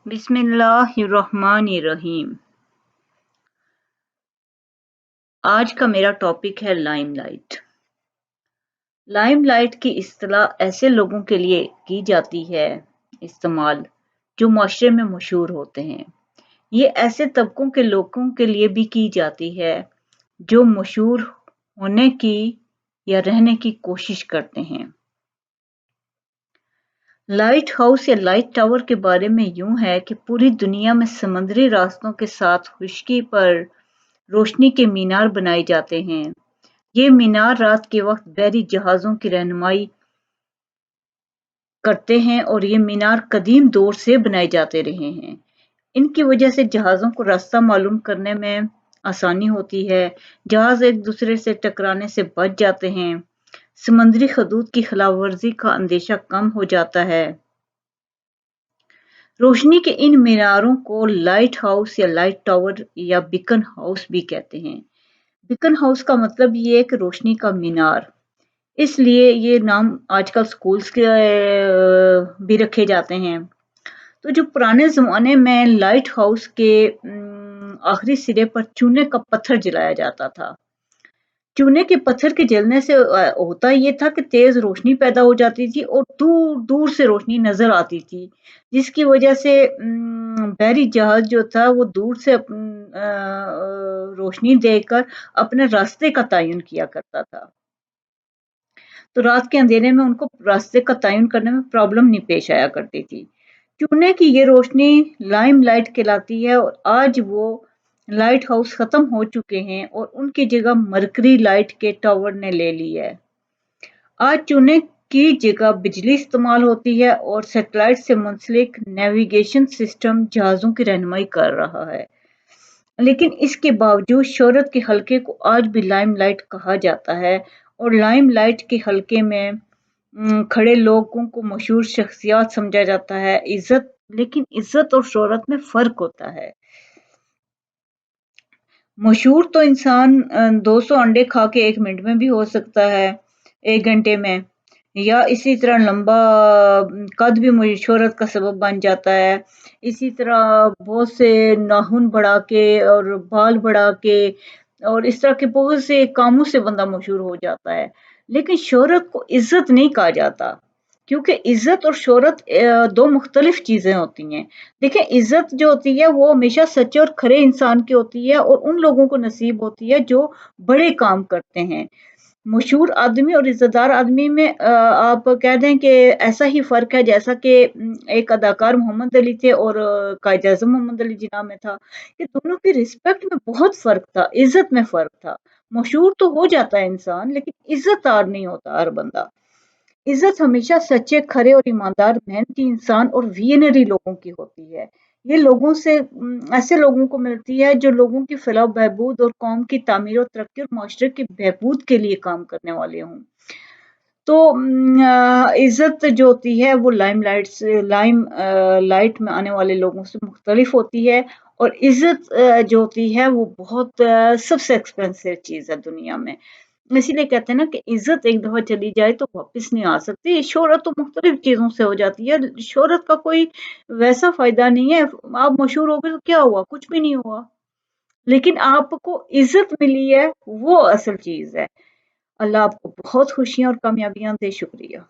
बिस्मिल्लाहिर्रहमानिर्रहीम। आज का मेरा टॉपिक है लाइमलाइट। लाइमलाइट की इस्तेलाह ऐसे लोगों के लिए की जाती है इस्तेमाल जो माशरे में मशहूर होते हैं। ये ऐसे तबकों के लोगों के लिए भी की जाती है जो मशहूर होने की या रहने की कोशिश करते हैं। लाइट हाउस या लाइट टावर के बारे में यूं है कि पूरी दुनिया में समुद्री रास्तों के साथ खुश्की पर रोशनी के मीनार बनाए जाते हैं। ये मीनार रात के वक्त बहरी जहाज़ों की रहनुमाई करते हैं और ये मीनार कदीम दौर से बनाए जाते रहे हैं। इनकी वजह से जहाज़ों को रास्ता मालूम करने में आसानी होती है। जहाज़ एक दूसरे से टकराने से बच जाते हैं। समुद्री हदूद की खिलाफवर्जी का अंदेशा कम हो जाता है। रोशनी के इन मीनारों को लाइट हाउस या लाइट टावर या बीकन हाउस भी कहते हैं। बीकन हाउस का मतलब ये है कि रोशनी का मीनार, इसलिए ये नाम आजकल स्कूल्स के भी रखे जाते हैं। तो जो पुराने ज़माने में लाइट हाउस के आखिरी सिरे पर चूने का पत्थर जलाया जाता था। चूने के पत्थर के जलने से होता ये था कि तेज रोशनी पैदा हो जाती थी और दूर दूर से रोशनी नजर आती थी, जिसकी वजह से बहरी जहाज जो था वो दूर से रोशनी देखकर अपने रास्ते का तयन किया करता था। तो रात के अंधेरे में उनको रास्ते का तयन करने में प्रॉब्लम नहीं पेश आया करती थी। चूने की ये रोशनी लाइम लाइट कहलाती है और आज वो लाइट हाउस खत्म हो चुके हैं और उनकी जगह मरकरी लाइट के टावर ने ले ली है। आज चूने की जगह बिजली इस्तेमाल होती है और सैटेलाइट से मुंसलिक नेविगेशन सिस्टम जहाज़ों की रहनुमाई कर रहा है। लेकिन इसके बावजूद शोहरत के हल्के को आज भी लाइमलाइट कहा जाता है और लाइमलाइट के हल्के में खड़े लोगों को मशहूर शख्सियत समझा जाता है। लेकिन इज्जत और शोहरत में फर्क होता है। मशहूर तो इंसान 200 अंडे खा के 1 मिनट में भी हो सकता है, 1 घंटे में, या इसी तरह लंबा कद भी मुझे शोहरत का सबब बन जाता है। इसी तरह बहुत से नाखून बढ़ा के और बाल बढ़ा के और इस तरह के बहुत से कामों से बंदा मशहूर हो जाता है। लेकिन शोहरत को इज्जत नहीं कहा जाता, क्योंकि इज्जत और शोहरत दो मुख्तलिफ चीजें होती हैं। देखिए, इज्जत जो होती है वो हमेशा सच्चे और खरे इंसान की होती है और उन लोगों को नसीब होती है जो बड़े काम करते हैं। मशहूर आदमी और इज्जतदार आदमी में आप कह दें कि ऐसा ही फ़र्क है जैसा कि एक अदाकार मोहम्मद अली थे और कायद-ए-आज़म मोहम्मद अली जिन्ना में था, कि दोनों की रिस्पेक्ट में बहुत फ़र्क था, इज़्ज़त में फ़र्क था। मशहूर तो हो जाता है इंसान, लेकिन इज़्ज़तदार नहीं होता हर बंदा। इज़्ज़त हमेशा सच्चे, खरे और ईमानदार, मेहनती इंसान और वियनरी लोगों की होती है। ये लोगों से ऐसे लोगों को मिलती है जो लोगों की फलाह बहबूद और कौम की तामीर और तरक्की और माशरे की बहबूद के लिए काम करने वाले हों। तो इज़्ज़त जो होती है वो लाइट में आने वाले लोगों से मुख्तलिफ होती है और इज़्ज़त जो होती है वो बहुत सबसे एक्सपेंसिव चीज़ है दुनिया में। इसीलिए कहते हैं ना कि इज़्ज़त एक दफ़ा चली जाए तो वापस नहीं आ सकती। शोहरत तो मुख्तलिफ चीज़ों से हो जाती है। शोहरत का कोई वैसा फ़ायदा नहीं है। आप मशहूर हो गए तो क्या हुआ? कुछ भी नहीं हुआ। लेकिन आपको इज़्ज़त मिली है, वो असल चीज़ है। अल्लाह आपको बहुत खुशियाँ और कामयाबियाँ दे। शुक्रिया।